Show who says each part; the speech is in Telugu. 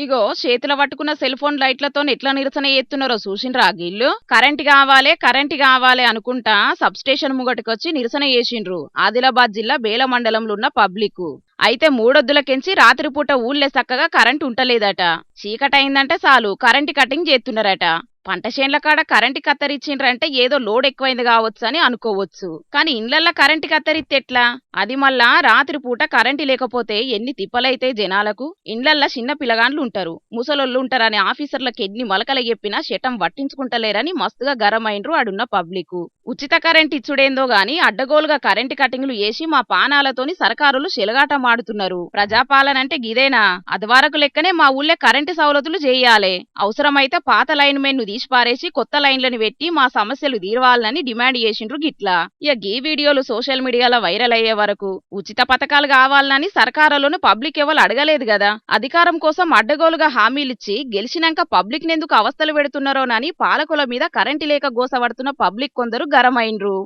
Speaker 1: ఇగో చేతుల పట్టుకున్న సెల్ ఫోన్ లైట్లతో ఎట్లా నిరసన చేస్తున్నారో చూసిండ్రా గిల్లు. కరెంట్ కావాలి అనుకుంటా సబ్ స్టేషన్ ముంగటికొచ్చి నిరసన చేసిండ్రు ఆదిలాబాద్ జిల్లా బేల మండలంలో ఉన్న పబ్లిక్. అయితే మూడొద్దులకెంచి రాత్రిపూట ఊళ్ళే చక్కగా కరెంట్ ఉంటలేదట. చీకటైందంటే చాలు కరెంట్ కటింగ్ చేస్తున్నారట. పంట చేన్ల కాడ కరెంటు కత్తరిచ్చిండ్రంటే ఏదో లోడ్ ఎక్కువైంది కావచ్చు అని అనుకోవచ్చు. కానీ ఇండ్లల్లో కరెంటు కత్తరిత్తే ఎట్లా? అది మళ్ళా రాత్రిపూట కరెంటు లేకపోతే ఎన్ని తిప్పలైతే జనాలకు. ఇండ్లల్లో చిన్న పిల్లగాండ్లు ఉంటారు, ముసలోళ్ళు ఉంటారని ఆఫీసర్లకు ఎన్ని మలకల చెప్పినా శటం పట్టించుకుంటలేరని మస్తుగా గరమైండ్రు ఆడున్న పబ్లిక్. ఉచిత కరెంట్ ఇచ్చుడేందో గాని అడ్డగోలుగా కరెంటు కటింగ్లు చేసి మా పానాలతోని సర్కారులు చెలగాట మాడుతున్నారు. ప్రజాపాలన అంటే గిదేనా? అదివరకు లెక్కనే మా ఊళ్ళే కరెంటు సౌలతులు చేయాలే. అవసరమైతే పాత లైన్ మెన్ ను తీసిపారేసి కొత్త లైన్లను పెట్టి మా సమస్యలు తీరవాలని డిమాండ్ చేసిండ్రు గిట్లా. ఇక గీ వీడియోలు సోషల్ మీడియాలో వైరల్ అయ్యే వరకు ఉచిత పథకాలు కావాలని సర్కారులను పబ్లిక్ ఎవరు అడగలేదు కదా. అధికారం కోసం అడ్డగోలుగా హామీలిచ్చి గెలిచినాక పబ్లిక్ నెందుకు అవస్థలు పెడుతున్నారోనని పాలకుల మీద కరెంటు లేక గోసపడుతున్న పబ్లిక్ కొందరు గరమైండ్రు.